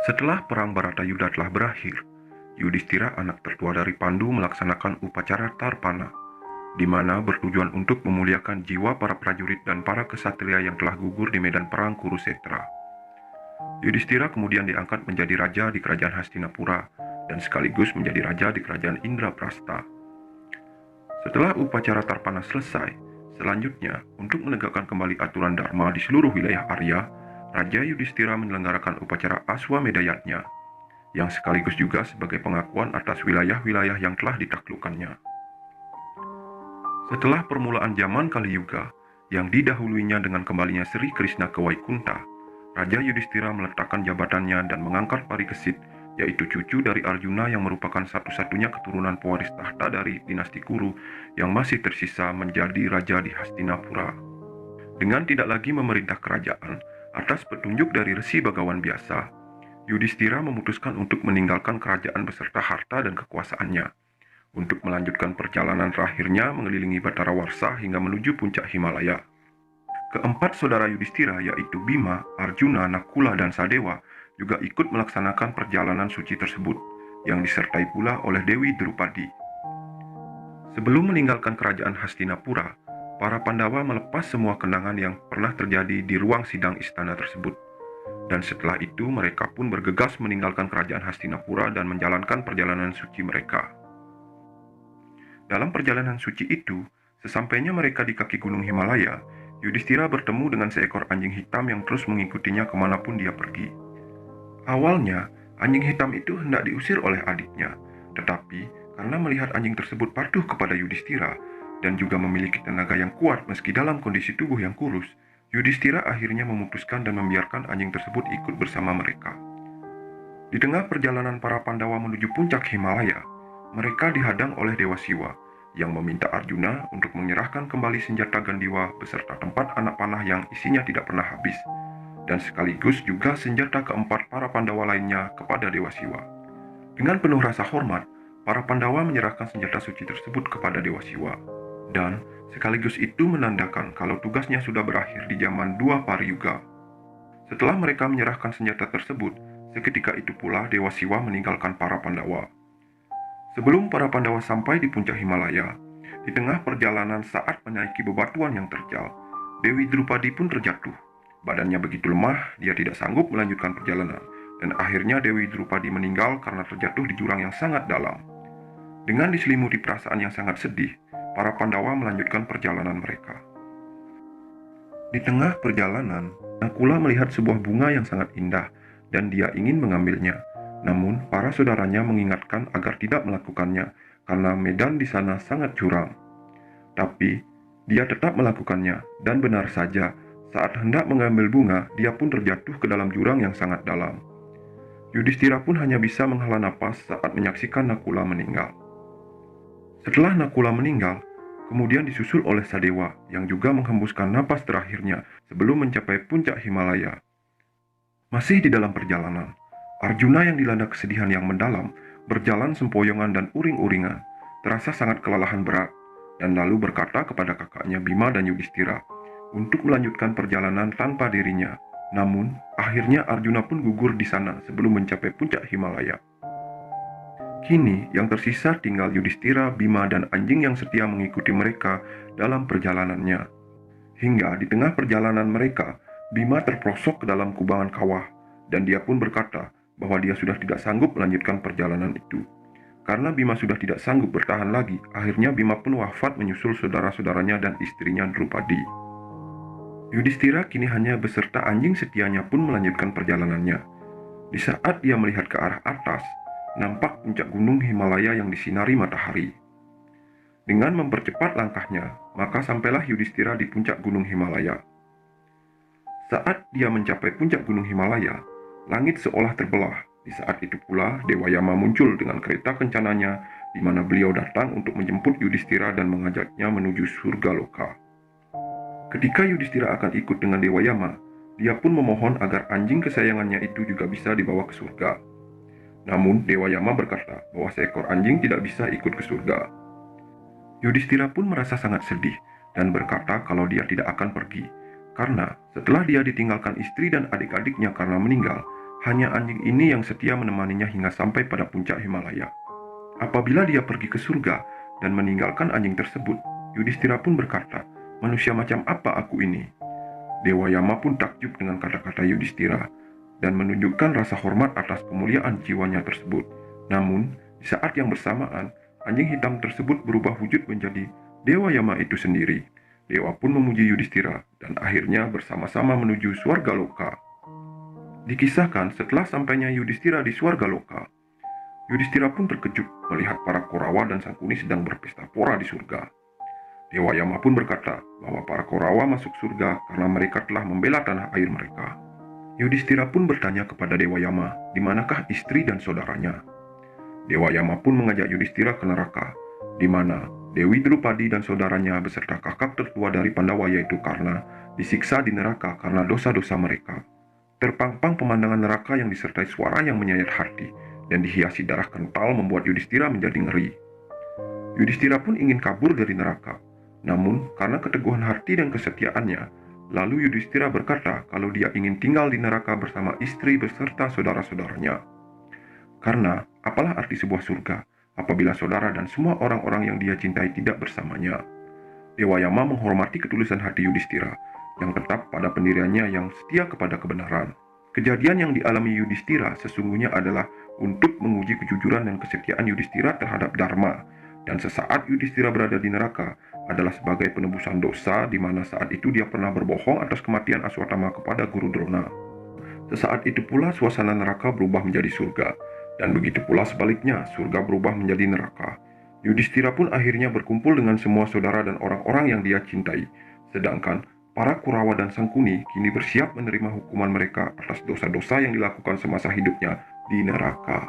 Setelah perang Baratayuda telah berakhir, Yudhistira anak tertua dari Pandu melaksanakan upacara Tarpana, di mana bertujuan untuk memuliakan jiwa para prajurit dan para kesatria yang telah gugur di medan perang Kurusetra. Yudhistira kemudian diangkat menjadi raja di kerajaan Hastinapura dan sekaligus menjadi raja di kerajaan Indraprastha. Setelah upacara Tarpana selesai, selanjutnya untuk menegakkan kembali aturan Dharma di seluruh wilayah Arya, Raja Yudhistira menyelenggarakan upacara Aswamedayatnya, yang sekaligus juga sebagai pengakuan atas wilayah-wilayah yang telah ditaklukkannya. Setelah permulaan zaman Kali Yuga, yang didahuluinya dengan kembalinya Sri Krishna ke Waikunta, Raja Yudhistira meletakkan jabatannya dan mengangkat Parikesit, yaitu cucu dari Arjuna yang merupakan satu-satunya keturunan pewaris tahta dari dinasti Kuru yang masih tersisa menjadi raja di Hastinapura. Dengan tidak lagi memerintah kerajaan, atas petunjuk dari Resi Bagawan biasa, Yudhistira memutuskan untuk meninggalkan kerajaan beserta harta dan kekuasaannya, untuk melanjutkan perjalanan terakhirnya mengelilingi Batara Warsa hingga menuju puncak Himalaya. Keempat saudara Yudhistira yaitu Bima, Arjuna, Nakula, dan Sadewa juga ikut melaksanakan perjalanan suci tersebut, yang disertai pula oleh Dewi Drupadi. Sebelum meninggalkan kerajaan Hastinapura, para Pandawa melepas semua kenangan yang pernah terjadi di ruang sidang istana tersebut. Dan setelah itu mereka pun bergegas meninggalkan kerajaan Hastinapura dan menjalankan perjalanan suci mereka. Dalam perjalanan suci itu, sesampainya mereka di kaki gunung Himalaya, Yudhistira bertemu dengan seekor anjing hitam yang terus mengikutinya kemanapun dia pergi. Awalnya, anjing hitam itu hendak diusir oleh adiknya, tetapi karena melihat anjing tersebut patuh kepada Yudhistira dan juga memiliki tenaga yang kuat meski dalam kondisi tubuh yang kurus, Yudhistira akhirnya memutuskan dan membiarkan anjing tersebut ikut bersama mereka. Di tengah perjalanan para Pandawa menuju puncak Himalaya, mereka dihadang oleh Dewa Siwa yang meminta Arjuna untuk menyerahkan kembali senjata Gandiwa beserta tempat anak panah yang isinya tidak pernah habis, dan sekaligus juga senjata keempat para Pandawa lainnya kepada Dewa Siwa. Dengan penuh rasa hormat, para Pandawa menyerahkan senjata suci tersebut kepada Dewa Siwa, dan sekaligus itu menandakan kalau tugasnya sudah berakhir di zaman dua Pariyuga. Setelah mereka menyerahkan senjata tersebut, seketika itu pula Dewa Siwa meninggalkan para Pandawa. Sebelum para Pandawa sampai di puncak Himalaya, di tengah perjalanan saat menaiki bebatuan yang terjal, Dewi Drupadi pun terjatuh. Badannya begitu lemah, dia tidak sanggup melanjutkan perjalanan, dan akhirnya Dewi Drupadi meninggal karena terjatuh di jurang yang sangat dalam. Dengan diselimuti perasaan yang sangat sedih, para Pandawa melanjutkan perjalanan mereka. Di tengah perjalanan, Nakula melihat sebuah bunga yang sangat indah, dan dia ingin mengambilnya. Namun, para saudaranya mengingatkan agar tidak melakukannya karena medan di sana sangat curam. Tapi, dia tetap melakukannya, dan benar saja, saat hendak mengambil bunga, dia pun terjatuh ke dalam jurang yang sangat dalam. Yudhistira pun hanya bisa menghela napas saat menyaksikan Nakula meninggal. Setelah Nakula meninggal, kemudian disusul oleh Sadewa yang juga menghembuskan napas terakhirnya sebelum mencapai puncak Himalaya. Masih di dalam perjalanan, Arjuna yang dilanda kesedihan yang mendalam, berjalan sempoyongan dan uring-uringan, terasa sangat kelelahan berat, dan lalu berkata kepada kakaknya Bima dan Yudhistira untuk melanjutkan perjalanan tanpa dirinya. Namun, akhirnya Arjuna pun gugur di sana sebelum mencapai puncak Himalaya. Kini, yang tersisa tinggal Yudhistira, Bima, dan anjing yang setia mengikuti mereka dalam perjalanannya. Hingga di tengah perjalanan mereka, Bima terperosok ke dalam kubangan kawah, dan dia pun berkata bahwa dia sudah tidak sanggup melanjutkan perjalanan itu. Karena Bima sudah tidak sanggup bertahan lagi, akhirnya Bima pun wafat menyusul saudara-saudaranya dan istrinya Drupadi. Yudhistira kini hanya beserta anjing setianya pun melanjutkan perjalanannya. Di saat dia melihat ke arah atas, nampak puncak gunung Himalaya yang disinari matahari. Dengan mempercepat langkahnya, maka sampailah Yudhistira di puncak gunung Himalaya. Saat dia mencapai puncak gunung Himalaya, langit seolah terbelah. Di saat itu pula Dewa Yama muncul dengan kereta kencananya, di mana beliau datang untuk menjemput Yudhistira dan mengajaknya menuju surga loka. Ketika Yudhistira akan ikut dengan Dewa Yama, dia pun memohon agar anjing kesayangannya itu juga bisa dibawa ke surga. Namun Dewa Yama berkata bahwa seekor anjing tidak bisa ikut ke surga. Yudhistira pun merasa sangat sedih dan berkata kalau dia tidak akan pergi, karena setelah dia ditinggalkan istri dan adik-adiknya karena meninggal, Hanya anjing ini yang setia menemaninya hingga sampai pada puncak Himalaya. Apabila dia pergi ke surga dan meninggalkan anjing tersebut, Yudhistira pun berkata, "Manusia macam apa aku ini?" Dewa Yama pun takjub dengan kata-kata Yudhistira dan menunjukkan rasa hormat atas kemuliaan jiwanya tersebut. Namun, di saat yang bersamaan, anjing hitam tersebut berubah wujud menjadi Dewa Yama itu sendiri. Dewa pun memuji Yudhistira dan akhirnya bersama-sama menuju Swarga Loka. Dikisahkan setelah sampainya Yudhistira di Swarga Loka, Yudhistira pun terkejut melihat para Korawa dan Sangkuni sedang berpesta pora di surga. Dewa Yama pun berkata bahwa para Korawa masuk surga karena mereka telah membela tanah air mereka. Yudhistira pun bertanya kepada Dewa Yama, di manakah istri dan saudaranya. Dewa Yama pun mengajak Yudhistira ke neraka, di mana Dewi Drupadi dan saudaranya beserta kakak tertua dari Pandawa yaitu Karna disiksa di neraka karena dosa-dosa mereka. Terpampang pemandangan neraka yang disertai suara yang menyayat hati dan dihiasi darah kental membuat Yudhistira menjadi ngeri. Yudhistira pun ingin kabur dari neraka. Namun, karena keteguhan hati dan kesetiaannya, lalu Yudhistira berkata kalau dia ingin tinggal di neraka bersama istri beserta saudara-saudaranya. Karena, apalah arti sebuah surga apabila saudara dan semua orang-orang yang dia cintai tidak bersamanya? Dewa Yama menghormati ketulusan hati Yudhistira yang tetap pada pendiriannya yang setia kepada kebenaran. Kejadian yang dialami Yudhistira sesungguhnya adalah untuk menguji kejujuran dan kesetiaan Yudhistira terhadap Dharma. Dan sesaat Yudhistira berada di neraka adalah sebagai penebusan dosa di mana saat itu dia pernah berbohong atas kematian Aswatthama kepada Guru Drona. Sesaat itu pula suasana neraka berubah menjadi surga. Dan begitu pula sebaliknya, surga berubah menjadi neraka. Yudhistira pun akhirnya berkumpul dengan semua saudara dan orang-orang yang dia cintai. Sedangkan para Kurawa dan Sangkuni kini bersiap menerima hukuman mereka atas dosa-dosa yang dilakukan semasa hidupnya di neraka.